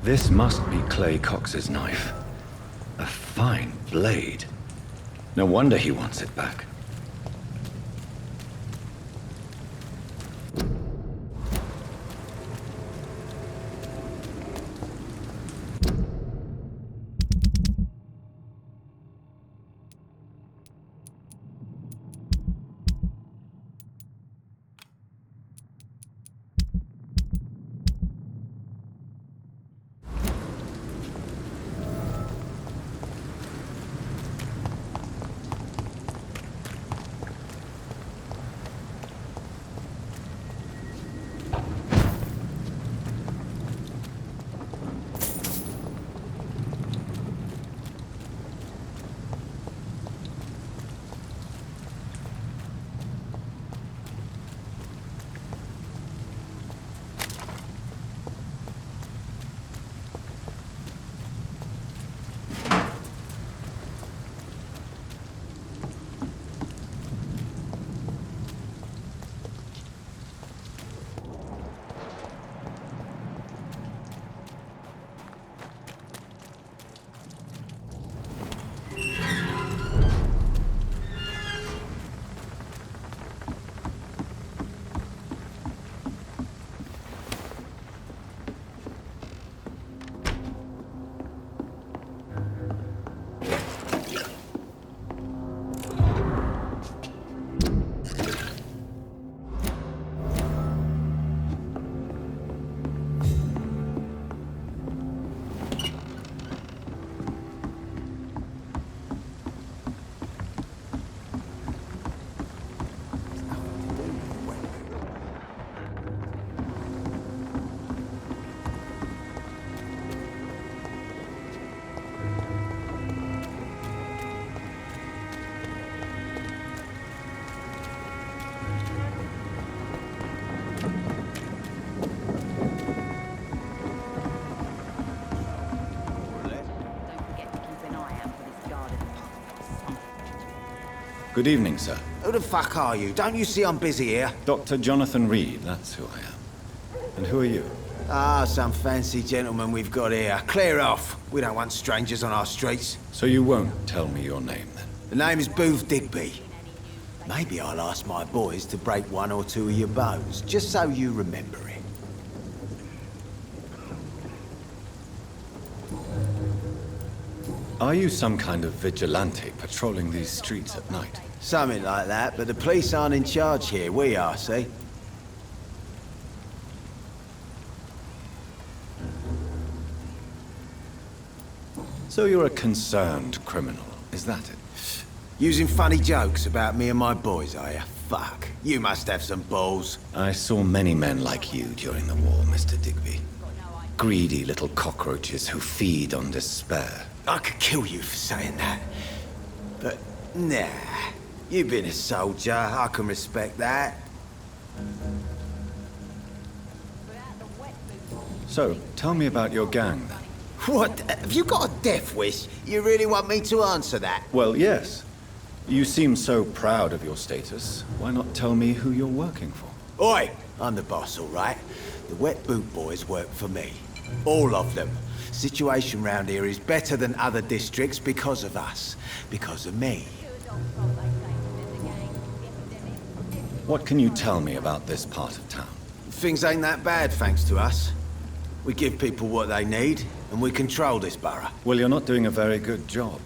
This must be Clay Cox's knife. A fine blade. No wonder he wants it back. Good evening, sir. Who the fuck are you? Don't you see I'm busy here? Dr. Jonathan Reed, that's who I am. And who are you? Ah, some fancy gentleman we've got here. Clear off. We don't want strangers on our streets. So you won't tell me your name, then? The name is Booth Digby. Maybe I'll ask my boys to break one or two of your bones, just so you remember it. Are you some kind of vigilante patrolling these streets at night? Something like that, but the police aren't in charge here. We are, see? So you're a concerned criminal, is that it? Using funny jokes about me and my boys, are you? Fuck. You must have some balls. I saw many men like you during the war, Mr. Digby. Greedy little cockroaches who feed on despair. I could kill you for saying that. But, nah. You've been a soldier. I can respect that. So, tell me about your gang, then. What? Have you got a death wish? You really want me to answer that? Well, yes. You seem so proud of your status. Why not tell me who you're working for? Oi! I'm the boss, all right? The Wet Boot Boys work for me. All of them. Situation round here is better than other districts because of us. Because of me. What can you tell me about this part of town? Things ain't that bad, thanks to us. We give people what they need, and we control this borough. Well, you're not doing a very good job.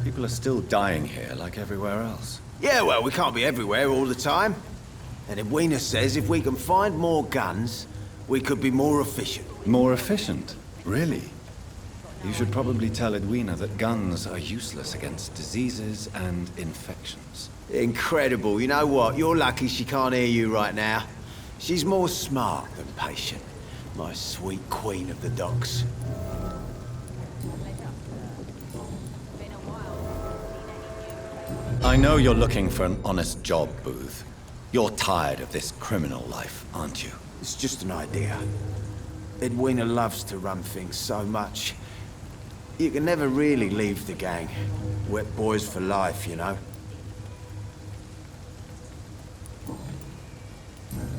People are still dying here like everywhere else. Yeah, well, we can't be everywhere all the time. And Edwina says if we can find more guns, we could be more efficient. More efficient? Really? You should probably tell Edwina that guns are useless against diseases and infections. Incredible. You know what? You're lucky she can't hear you right now. She's more smart than patient. My sweet queen of the docks. I know you're looking for an honest job, Booth. You're tired of this criminal life, aren't you? It's just an idea. Edwina loves to run things so much. You can never really leave the gang. Wet boys for life, you know.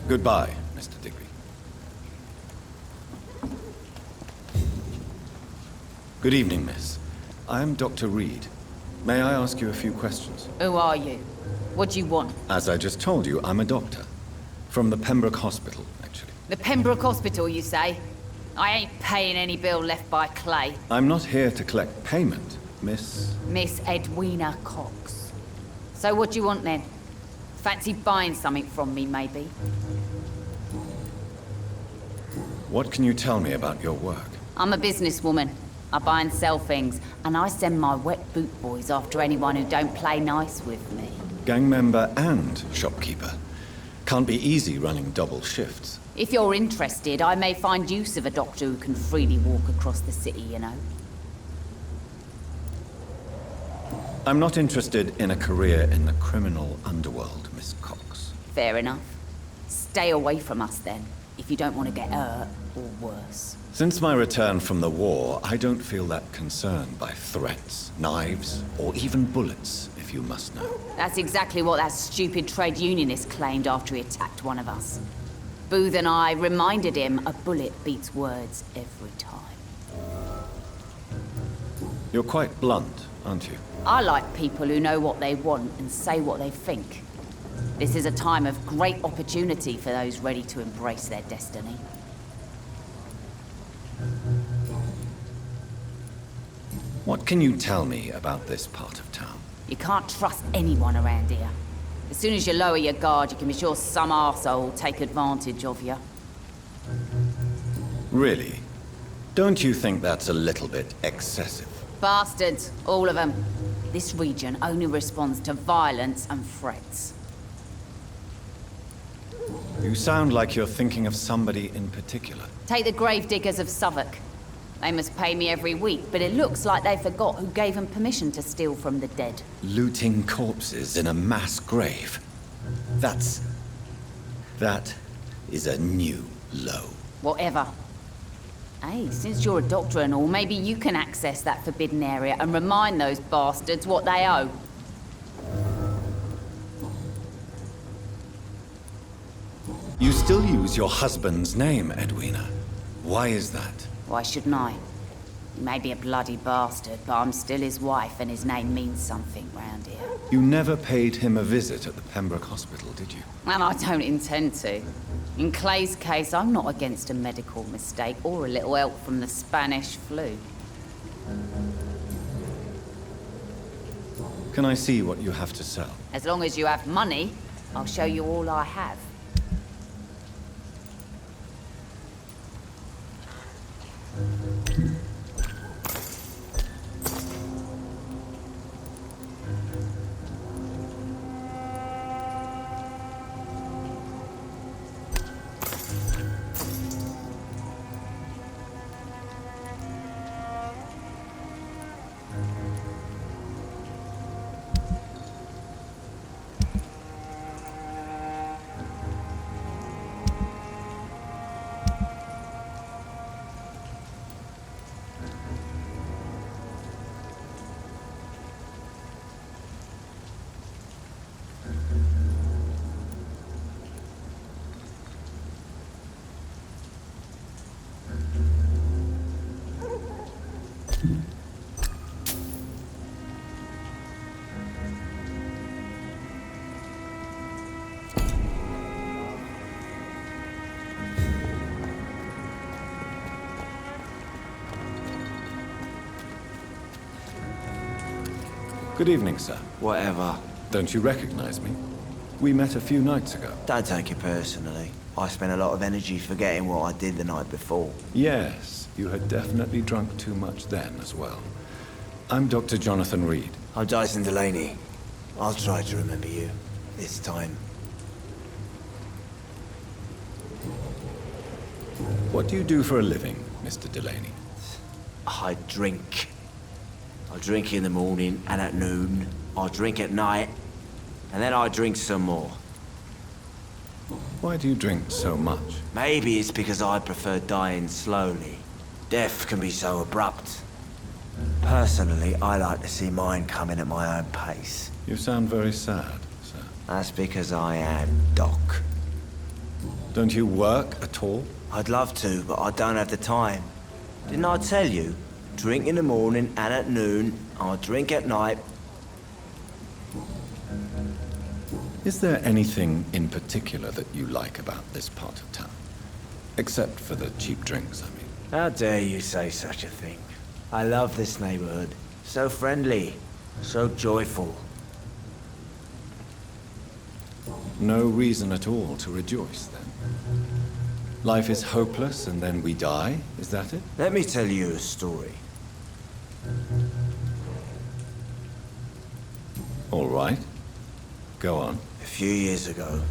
Goodbye, Mr. Digby. Good evening, miss. I am Dr. Reed. May I ask you a few questions? Who are you? What do you want? As I just told you, I'm a doctor. From the Pembroke Hospital, actually. The Pembroke Hospital, you say? I ain't paying any bill left by Clay. I'm not here to collect payment, miss. Miss Edwina Cox. So what do you want then? Fancy buying something from me, maybe? What can you tell me about your work? I'm a businesswoman. I buy and sell things, and I send my wet boot boys after anyone who don't play nice with me. Gang member and shopkeeper. Can't be easy running double shifts. If you're interested, I may find use of a doctor who can freely walk across the city, you know. I'm not interested in a career in the criminal underworld, Miss Cox. Fair enough. Stay away from us then, if you don't want to get hurt, or worse. Since my return from the war, I don't feel that concerned by threats, knives, or even bullets, if you must know. That's exactly what that stupid trade unionist claimed after he attacked one of us. Booth and I reminded him a bullet beats words every time. You're quite blunt, aren't you? I like people who know what they want and say what they think. This is a time of great opportunity for those ready to embrace their destiny. What can you tell me about this part of town? You can't trust anyone around here. As soon as you lower your guard, you can be sure some arsehole will take advantage of you. Really? Don't you think that's a little bit excessive? Bastards, all of them. This region only responds to violence and threats. You sound like you're thinking of somebody in particular. Take the gravediggers of Southwark. They must pay me every week, but it looks like they forgot who gave them permission to steal from the dead. Looting corpses in a mass grave. That is a new low. Whatever. Hey, since you're a doctor and all, maybe you can access that forbidden area and remind those bastards what they owe. You still use your husband's name, Edwina. Why is that? Why shouldn't I? He may be a bloody bastard, but I'm still his wife and his name means something round here. You never paid him a visit at the Pembroke Hospital, did you? And I don't intend to. In Clay's case, I'm not against a medical mistake or a little help from the Spanish flu. Can I see what you have to sell? As long as you have money, I'll show you all I have. Good evening, sir. Whatever. Don't you recognize me? We met a few nights ago. Don't take it personally. I spent a lot of energy forgetting what I did the night before. Yes, you had definitely drunk too much then as well. I'm Dr. Jonathan Reed. I'm Dyson Delaney. I'll try to remember you. This time. What do you do for a living, Mr. Delaney? I drink. I drink in the morning and at noon. I drink at night. And then I drink some more. Why do you drink so much? Maybe it's because I prefer dying slowly. Death can be so abrupt. Personally, I like to see mine coming at my own pace. You sound very sad, sir. That's because I am Doc. Don't you work at all? I'd love to, but I don't have the time. Didn't I tell you? Drink in the morning and at noon. I drink at night. Is there anything in particular that you like about this part of town? Except for the cheap drinks, I mean. How dare you say such a thing? I love this neighborhood. So friendly, so joyful. No reason at all to rejoice, then. Life is hopeless and then we die, is that it? Let me tell you a story. All right. Go on. A few years ago,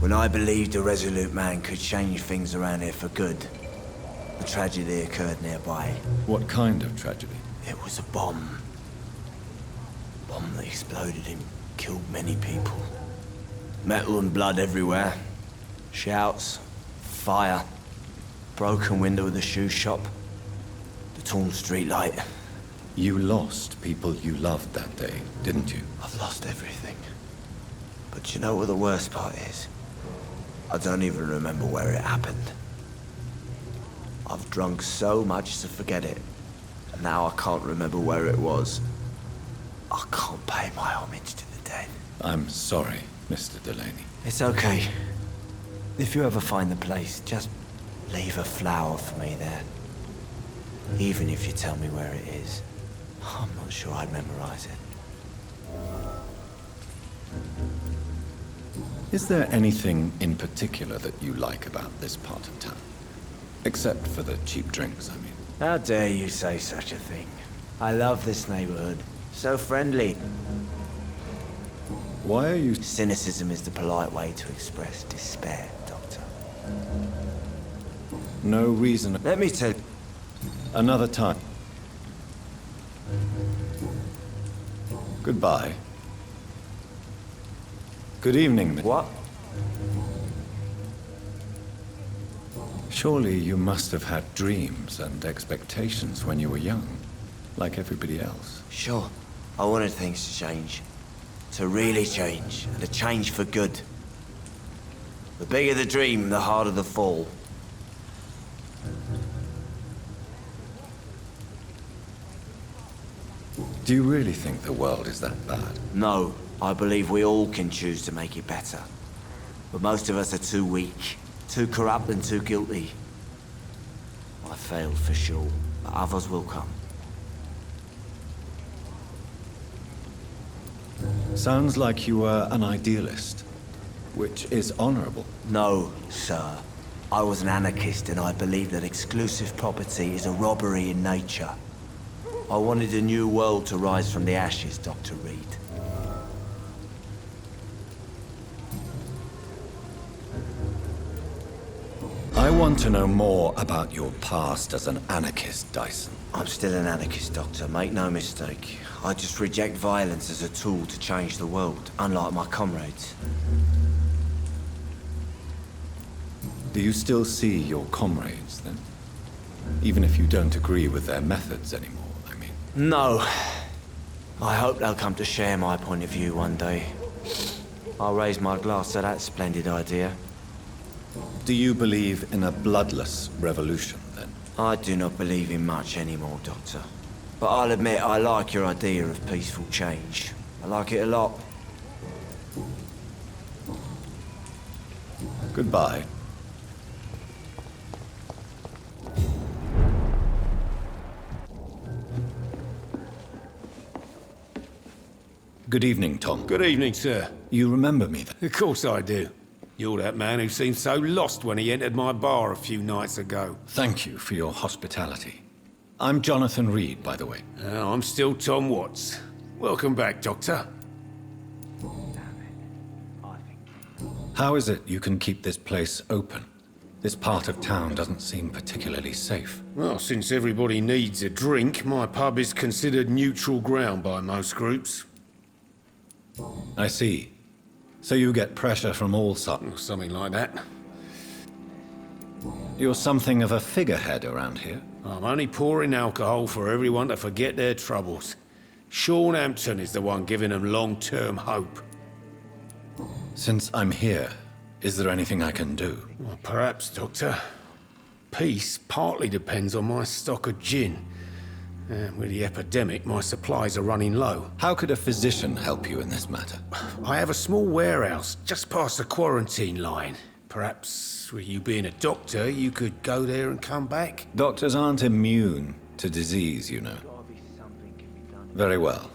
when I believed a resolute man could change things around here for good, a tragedy occurred nearby. What kind of tragedy? It was a bomb. A bomb that exploded and killed many people. Metal and blood everywhere. Shouts, fire, broken window of the shoe shop, the torn streetlight. You lost people you loved that day, didn't you? I've lost everything. But you know what the worst part is? I don't even remember where it happened. I've drunk so much to forget it. And now I can't remember where it was. I can't pay my homage to the dead. I'm sorry, Mr. Delaney. It's okay. If you ever find the place, just leave a flower for me there. Even if you tell me where it is. I'm not sure I'd memorize it. Is there anything in particular that you like about this part of town? Except for the cheap drinks, I mean. How dare you say such a thing? I love this neighborhood. So friendly. Why are you... Cynicism is the polite way to express despair, Doctor. No reason... Let me tell... Another time. Goodbye. Good evening, What? Surely you must have had dreams and expectations when you were young, like everybody else. Sure. I wanted things to change. To really change, and to change for good. The bigger the dream, the harder the fall. Do you really think the world is that bad? No, I believe we all can choose to make it better. But most of us are too weak, too corrupt and too guilty. I failed for sure, but others will come. Sounds like you were an idealist, which is honorable. No, sir. I was an anarchist and I believe that exclusive property is a robbery in nature. I wanted a new world to rise from the ashes, Dr. Reed. I want to know more about your past as an anarchist, Dyson. I'm still an anarchist, Doctor, make no mistake. I just reject violence as a tool to change the world, unlike my comrades. Do you still see your comrades, then? Even if you don't agree with their methods anymore, I mean. No. I hope they'll come to share my point of view one day. I'll raise my glass to that splendid idea. Do you believe in a bloodless revolution, then? I do not believe in much anymore, Doctor. But I'll admit I like your idea of peaceful change. I like it a lot. Goodbye. Good evening, Tom. Good evening, sir. You remember me, then? Of course I do. You're that man who seemed so lost when he entered my bar a few nights ago. Thank you for your hospitality. I'm Jonathan Reed, by the way. I'm still Tom Watts. Welcome back, Doctor. How is it you can keep this place open? This part of town doesn't seem particularly safe. Well, since everybody needs a drink, my pub is considered neutral ground by most groups. I see. So you get pressure from all sides. Or something like that. You're something of a figurehead around here. I'm only pouring alcohol for everyone to forget their troubles. Sean Hampton is the one giving them long-term hope. Since I'm here, is there anything I can do? Well, perhaps, Doctor. Peace partly depends on my stock of gin. And with the epidemic, my supplies are running low. How could a physician help you in this matter? I have a small warehouse just past the quarantine line. Perhaps, with you being a doctor, you could go there and come back? Doctors aren't immune to disease, you know. Very well.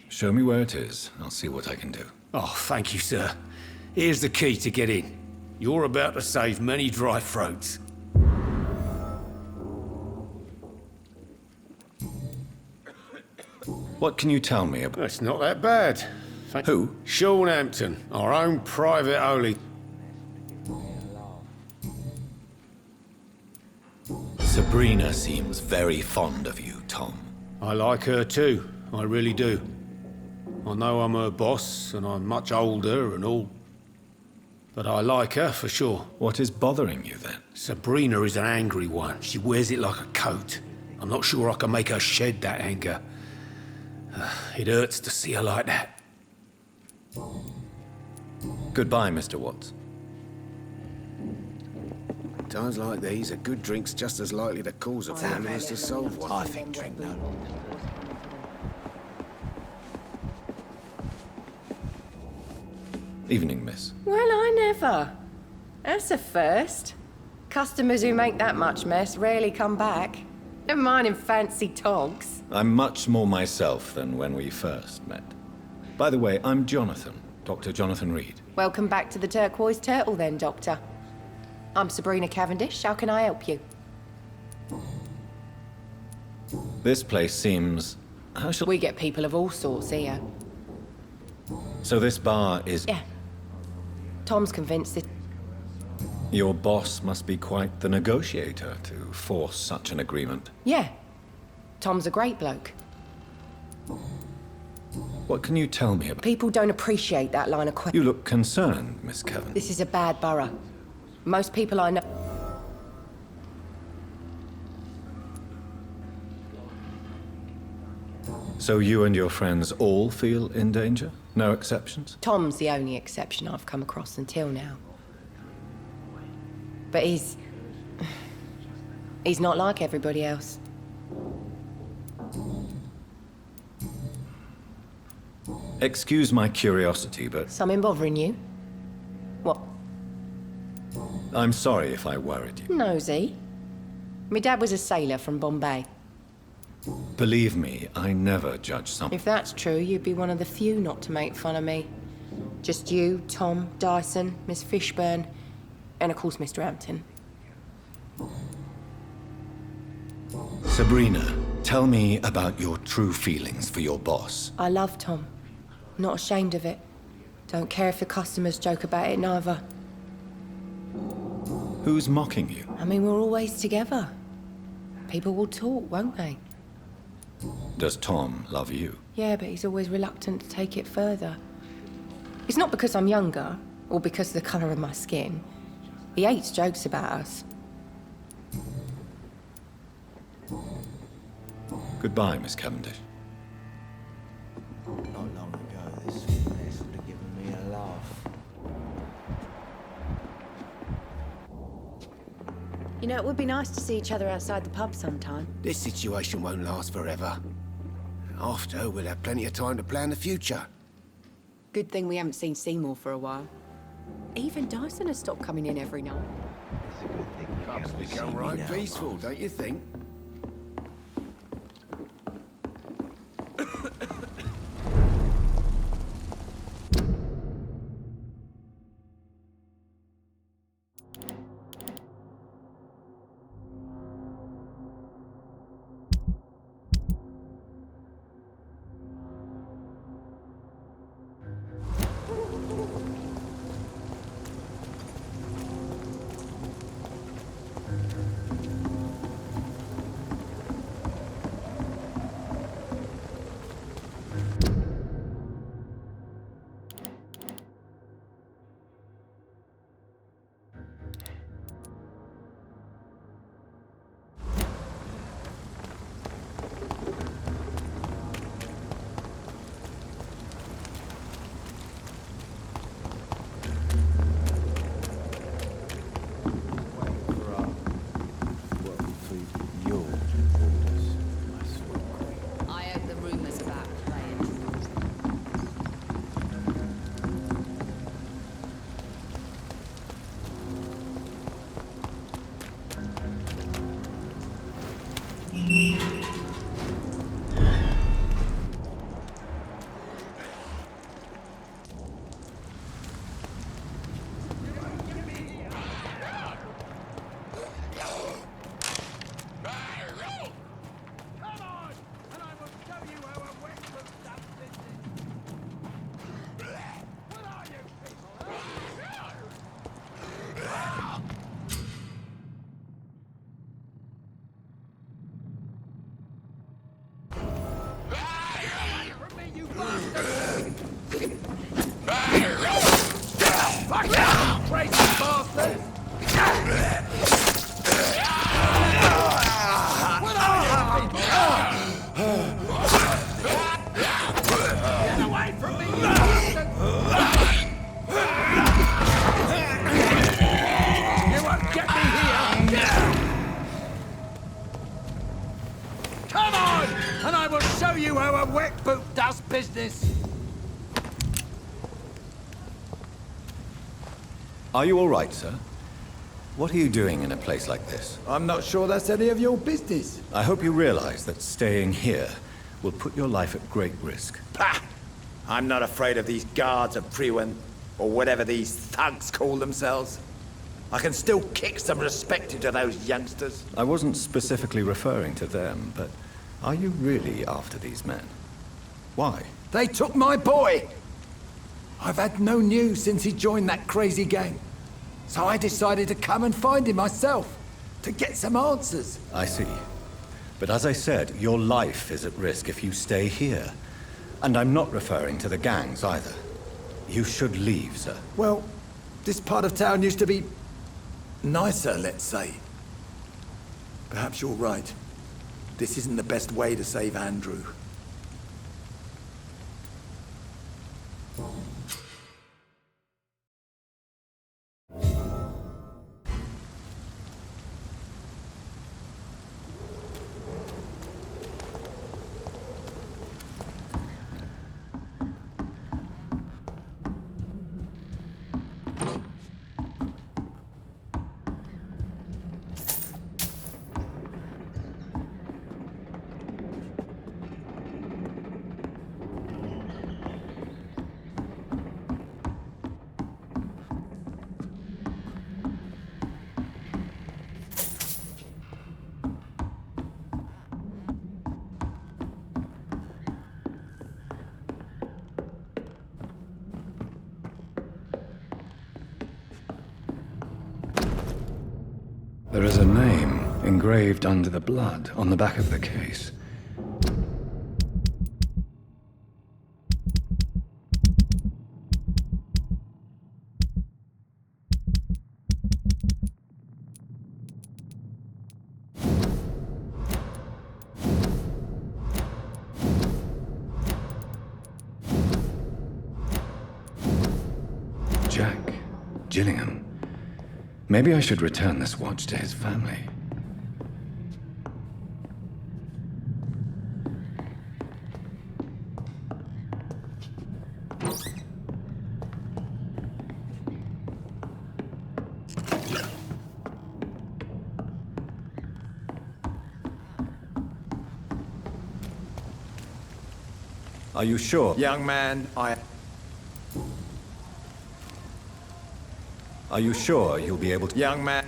Show me where it is. I'll see what I can do. Oh, thank you, sir. Here's the key to get in. You're about to save many dry throats. What can you tell me about... It's not that bad. Who? Sean Hampton, our own private holy... Sabrina seems very fond of you, Tom. I like her too, I really do. I know I'm her boss, and I'm much older and all. But I like her for sure. What is bothering you then? Sabrina is an angry one. She wears it like a coat. I'm not sure I can make her shed that anger. It hurts to see her like that. Goodbye, Mr. Watts. Times like these, a good drink's just as likely to cause a problem as to solve one. I think drink no. Evening, miss. Well, I never. That's a first. Customers who make that much mess rarely come back. Never mind in fancy togs. I'm much more myself than when we first met. By the way, I'm Jonathan, Dr. Jonathan Reed. Welcome back to the Turquoise Turtle then, Doctor. I'm Sabrina Cavendish. How can I help you? This place seems... How shall... We get people of all sorts here. So this bar is... Yeah. Tom's convinced it. Your boss must be quite the negotiator to force such an agreement. Yeah. Tom's a great bloke. What can you tell me about... People don't appreciate that line of question. You look concerned, Miss Cavendish. This is a bad borough. Most people I know... So you and your friends all feel in danger? No exceptions? Tom's the only exception I've come across until now. But he's not like everybody else. Excuse my curiosity, but Something bothering you? What? I'm sorry if I worried you. Nosy? My dad was a sailor from Bombay. Believe me, I never judge someone. If that's true, you'd be one of the few not to make fun of me. Just you, Tom, Dyson, Miss Fishburne, and of course Mr. Hampton. Sabrina, tell me about your true feelings for your boss. I love Tom. Not ashamed of it. Don't care if the customers joke about it neither. Who's mocking you? I mean, we're always together. People will talk, won't they? Does Tom love you? Yeah, but he's always reluctant to take it further. It's not because I'm younger, or because of the colour of my skin. He hates jokes about us. Goodbye, Miss Cavendish. Not long ago, this place would have given me a laugh. You know, it would be nice to see each other outside the pub sometime. This situation won't last forever. After, we'll have plenty of time to plan the future. Good thing we haven't seen Seymour for a while. Even Dyson has stopped coming in every night. It's a good thing you Pubs can't see become me right now, peaceful, Mum. don't you think? Are you all right, sir? What are you doing in a place like this? I'm not sure that's any of your business. I hope you realize that staying here will put your life at great risk. Pah! I'm not afraid of these guards of Priwen, or whatever these thugs call themselves. I can still kick some respect into those youngsters. I wasn't specifically referring to them, but are you really after these men? Why? They took my boy! I've had no news since he joined that crazy gang. So I decided to come and find him myself, to get some answers. I see. But as I said, your life is at risk if you stay here. And I'm not referring to the gangs either. You should leave, sir. Well, this part of town used to be nicer, let's say. Perhaps you're right. This isn't the best way to save Andrew. There is a name engraved under the blood on the back of the case. Jack Gillingham. Maybe I should return this watch to his family. Are you sure? Young man, Are you sure you'll be able to? Young man.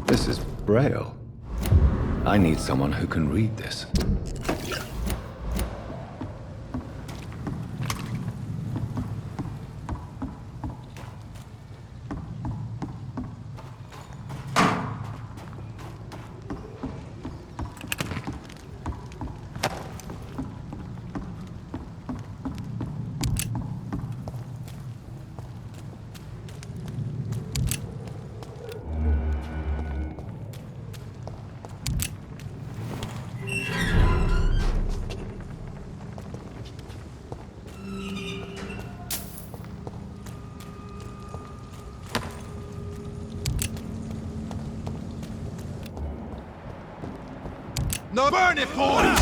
This is Braille. I need someone who can read this. No, burn it, boys!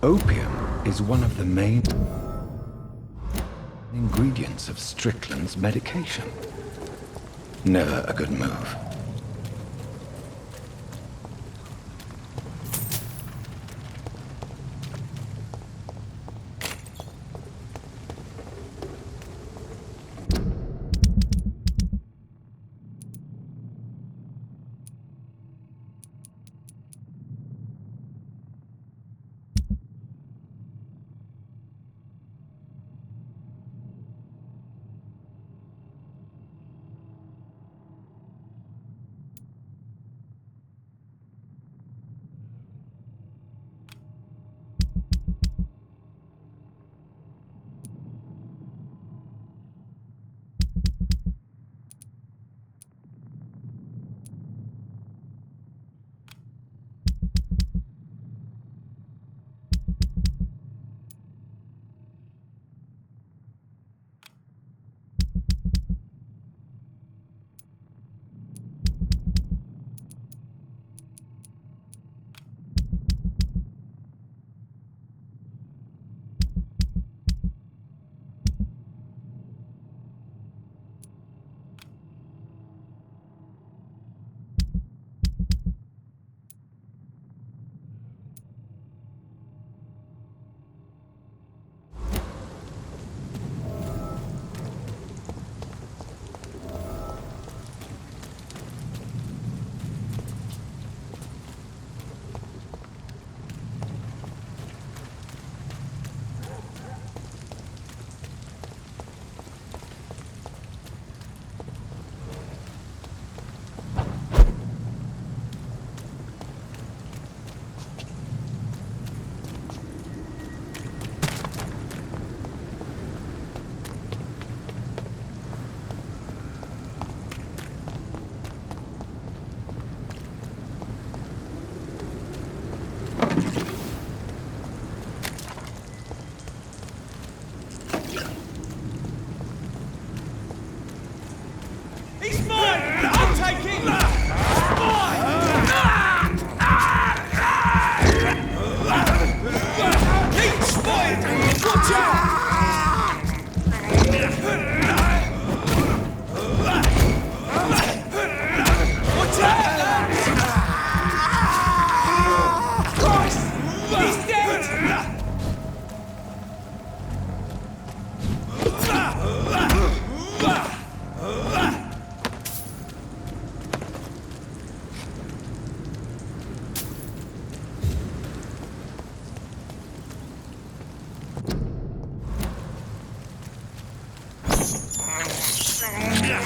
Opium is one of the main ingredients of Strickland's medication. Never a good move.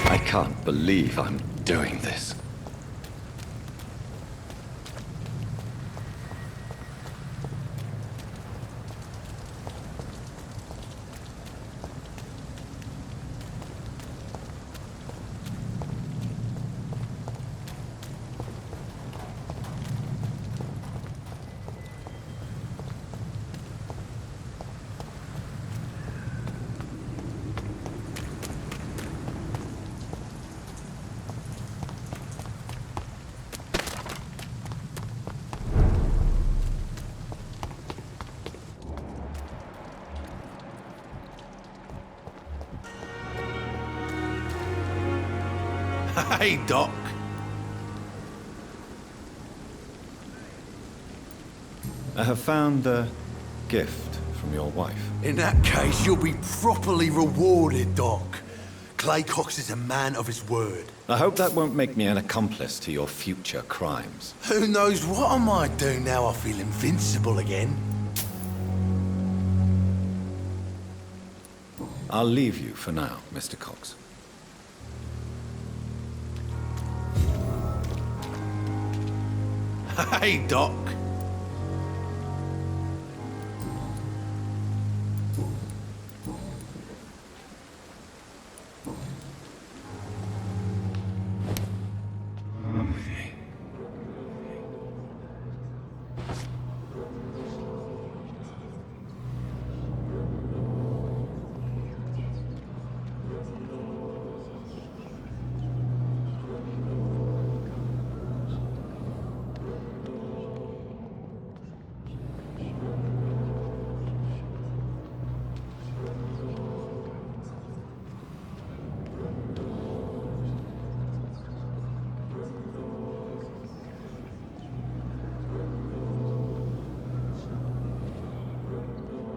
I can't believe I'm doing this. Hey, Doc. I have found a gift from your wife. In that case, you'll be properly rewarded, Doc. Clay Cox is a man of his word. I hope that won't make me an accomplice to your future crimes. Who knows what I might do now I feel invincible again? I'll leave you for now, Mr. Cox. Hey, Doc.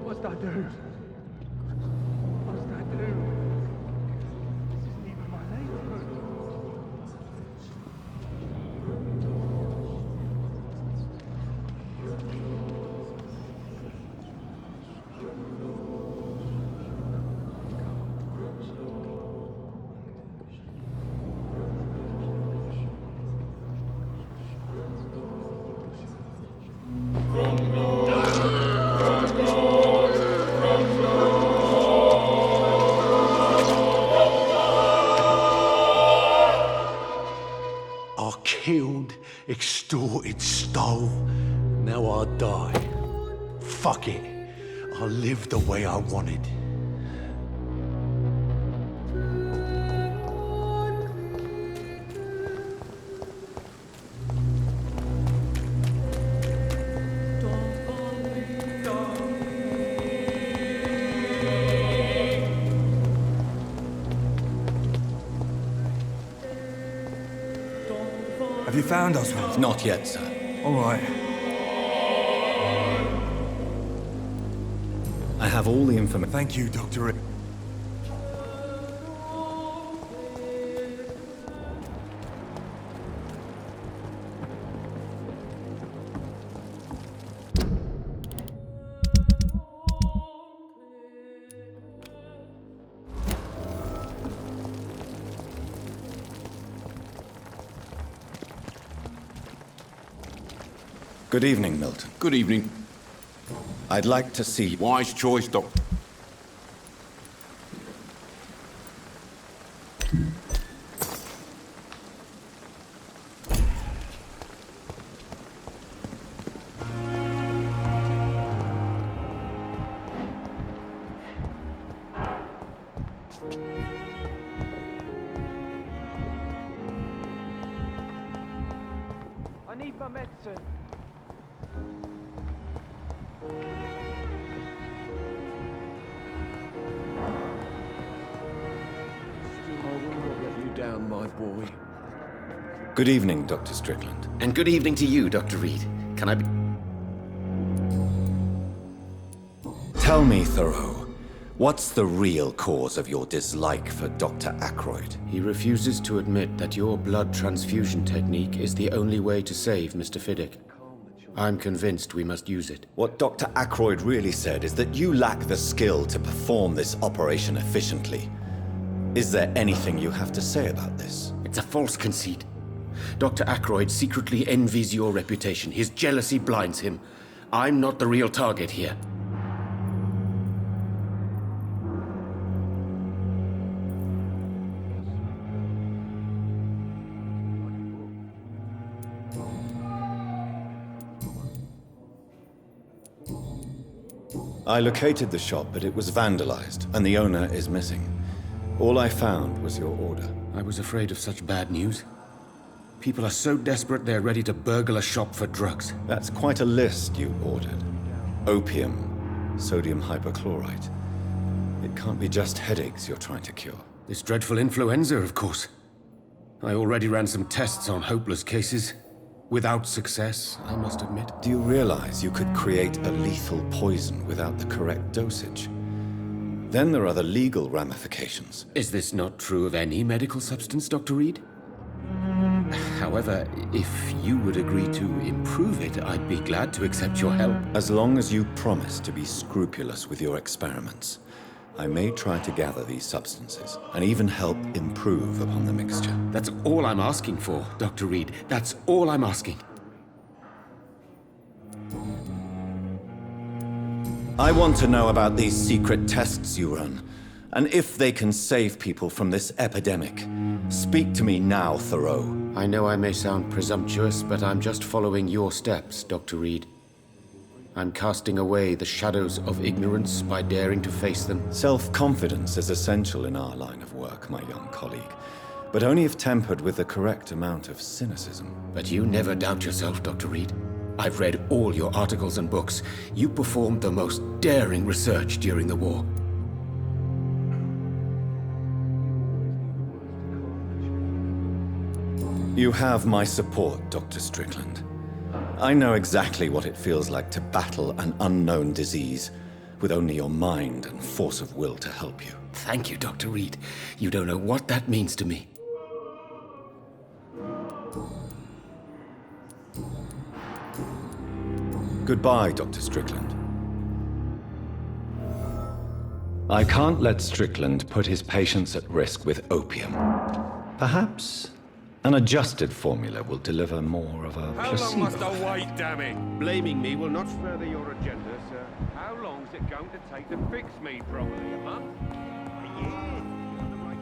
What's that do? What's that do? This isn't even my neighborhood. I killed, extorted, stole. Now I die. Fuck it. I live the way I wanted. Have you found Oswald? Not yet, sir. All right. I have all the information. Thank you, Dr. Good evening, Milton. Good evening. I'd like to see... Wise choice, Doctor. I need my medicine. I will not let you down, my boy. Good evening, Dr. Strickland. And good evening to you, Dr. Reed. Can I be... Tell me, Thoreau, what's the real cause of your dislike for Dr. Ackroyd? He refuses to admit that your blood transfusion technique is the only way to save Mr. Fiddick. I'm convinced we must use it. What Dr. Ackroyd really said is that you lack the skill to perform this operation efficiently. Is there anything you have to say about this? It's a false conceit. Dr. Ackroyd secretly envies your reputation. His jealousy blinds him. I'm not the real target here. I located the shop, but it was vandalized, and the owner is missing. All I found was your order. I was afraid of such bad news. People are so desperate they're ready to burgle a shop for drugs. That's quite a list you ordered. Opium, sodium hypochlorite. It can't be just headaches you're trying to cure. This dreadful influenza, of course. I already ran some tests on hopeless cases. Without success, I must admit. Do you realize you could create a lethal poison without the correct dosage? Then there are the legal ramifications. Is this not true of any medical substance, Dr. Reed? However, if you would agree to improve it, I'd be glad to accept your help. As long as you promise to be scrupulous with your experiments, I may try to gather these substances and even help improve upon the mixture. That's all I'm asking for, Dr. Reed. That's all I'm asking. I want to know about these secret tests you run, and if they can save people from this epidemic. Speak to me now, Thoreau. I know I may sound presumptuous, but I'm just following your steps, Dr. Reed. I'm casting away the shadows of ignorance by daring to face them. Self-confidence is essential in our line of work, my young colleague, but only if tempered with the correct amount of cynicism. But you never doubt yourself, Dr. Reed. I've read all your articles and books. You performed the most daring research during the war. You have my support, Dr. Strickland. I know exactly what it feels like to battle an unknown disease with only your mind and force of will to help you. Thank you, Dr. Reed. You don't know what that means to me. Goodbye, Dr. Strickland. I can't let Strickland put his patients at risk with opium. Perhaps an adjusted formula will deliver more of a How placebo. long must I wait, damn it? Blaming me will not further your agenda, sir. How long's it going to take to fix me properly? A month? A year? You're on the right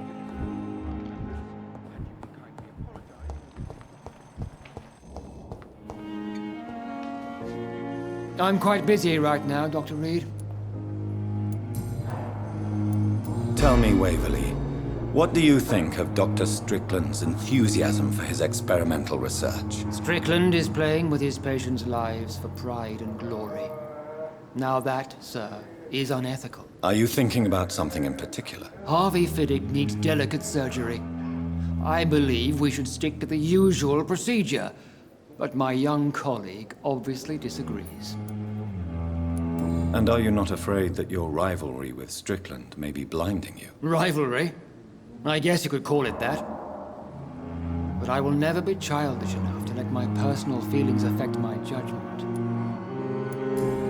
to I'm quite busy right now, Dr. Reed. Tell me, Waverly, what do you think of Dr. Strickland's enthusiasm for his experimental research? Strickland is playing with his patients' lives for pride and glory. Now that, sir, is unethical. Are you thinking about something in particular? Harvey Fiddick needs delicate surgery. I believe we should stick to the usual procedure, but my young colleague obviously disagrees. And are you not afraid that your rivalry with Strickland may be blinding you? Rivalry? I guess you could call it that. But I will never be childish enough to let my personal feelings affect my judgment.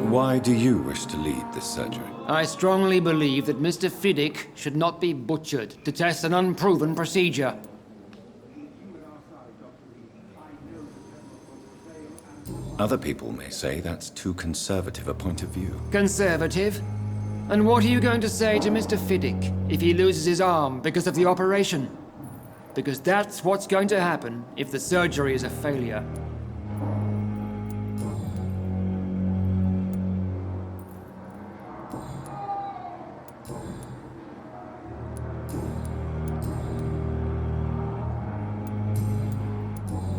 Why do you wish to lead this surgery? I strongly believe that Mr. Fiddick should not be butchered to test an unproven procedure. Other people may say that's too conservative a point of view. Conservative? And what are you going to say to Mr. Fiddick if he loses his arm because of the operation? Because that's what's going to happen if the surgery is a failure.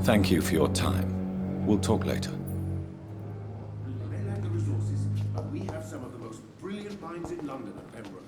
Thank you for your time. We'll talk later. may lack the resources, but we have some of the most brilliant minds in London at Pembroke.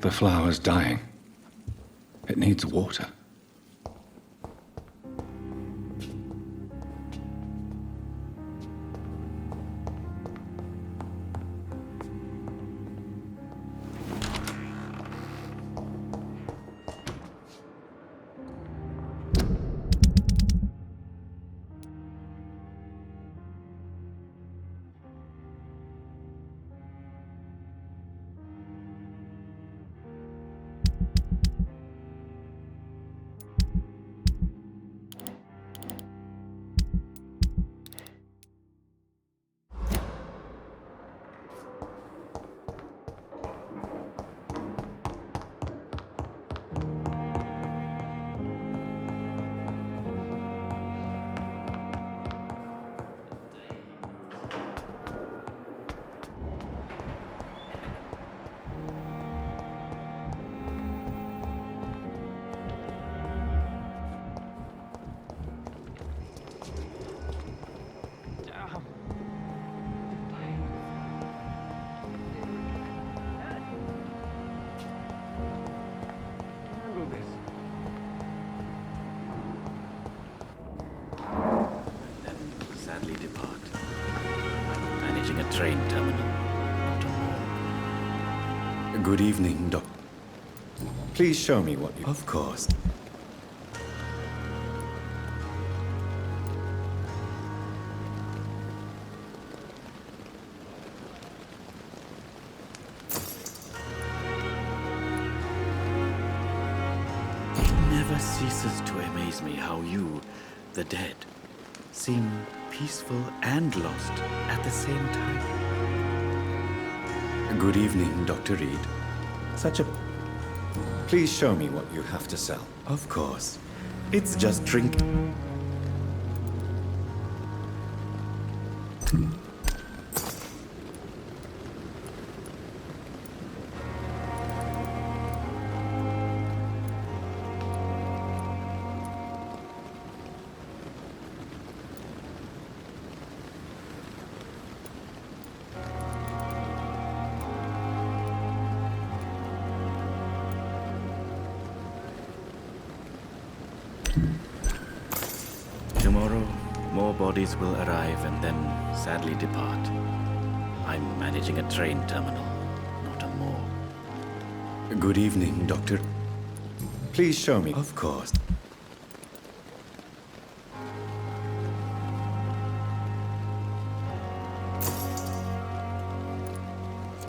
The flower's dying. It needs water. Sadly depart. Managing a train terminal, not a morgue. Good evening, Doc. Please show me what you... Of course. It never ceases to amaze me how you, the dead, seem peaceful and lost at the same time. Good evening, Dr. Reed. Such a... Please show me what you have to sell. Of course. It's just drink. Tomorrow, more bodies will arrive and then sadly depart. I'm managing a train terminal, not a morgue. Good evening, Doctor. Please show me. Of course.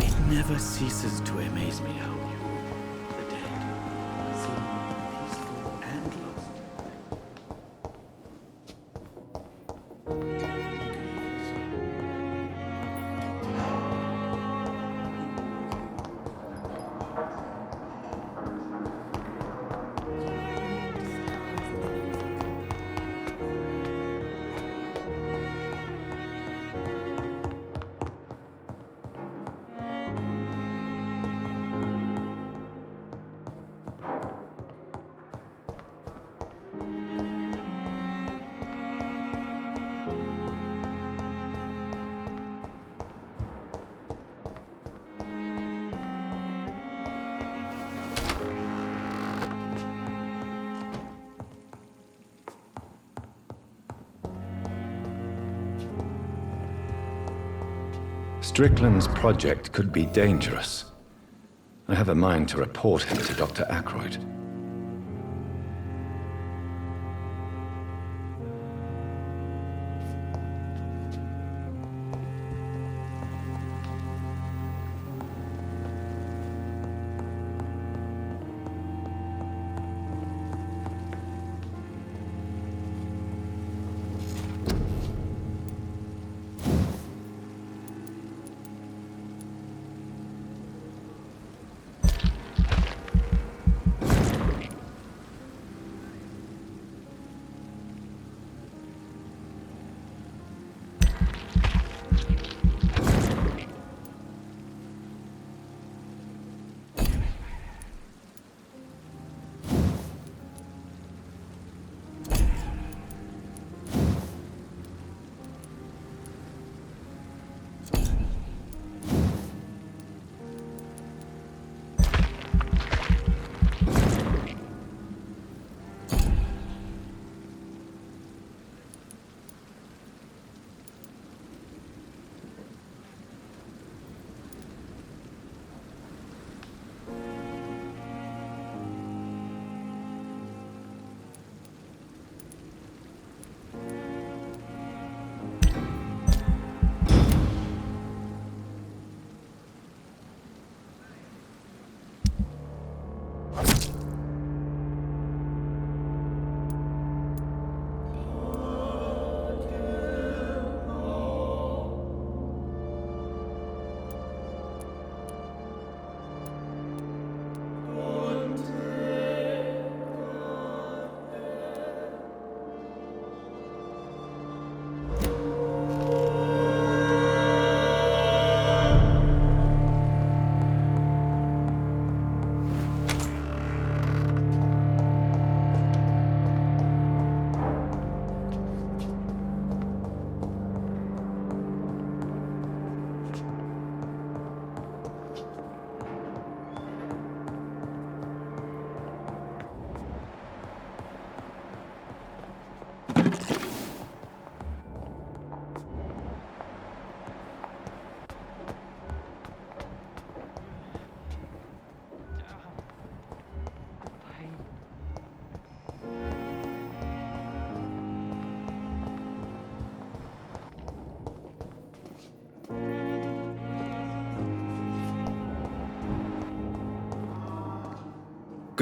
It never ceases to amaze me how you, the dead, seem peaceful and lost. Strickland's project could be dangerous. I have a mind to report him to Dr. Ackroyd.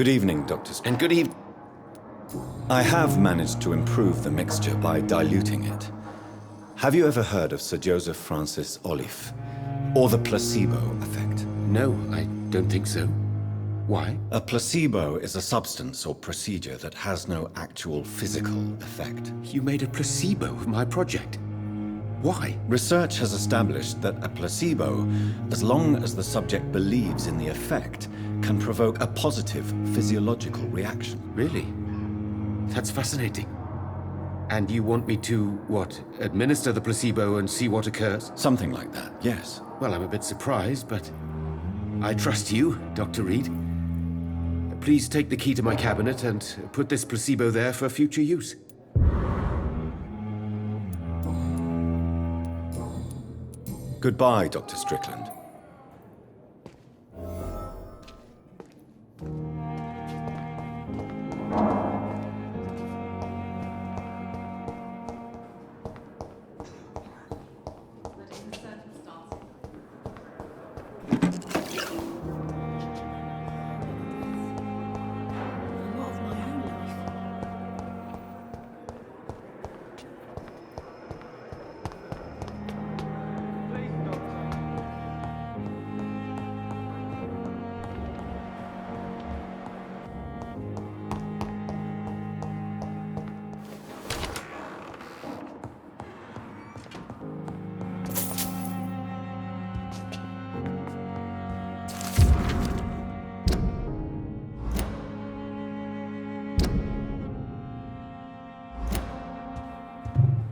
Good evening, Dr. And good evening. I have managed to improve the mixture by diluting it. Have you ever heard of Sir Joseph Francis Olive? Or the placebo effect? No, I don't think so. Why? A placebo is a substance or procedure that has no actual physical effect. You made a placebo of my project. Why? Research has established that a placebo, as long as the subject believes in the effect, can provoke a positive physiological reaction. Really? That's fascinating. And you want me to, what, administer the placebo and see what occurs? Something like that, yes. Well, I'm a bit surprised, but I trust you, Dr. Reed. Please take the key to my cabinet and put this placebo there for future use. Goodbye, Dr. Strickland.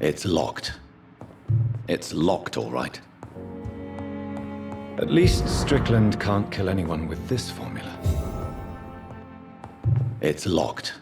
It's locked. It's locked, all right. At least Strickland can't kill anyone with this formula. It's locked.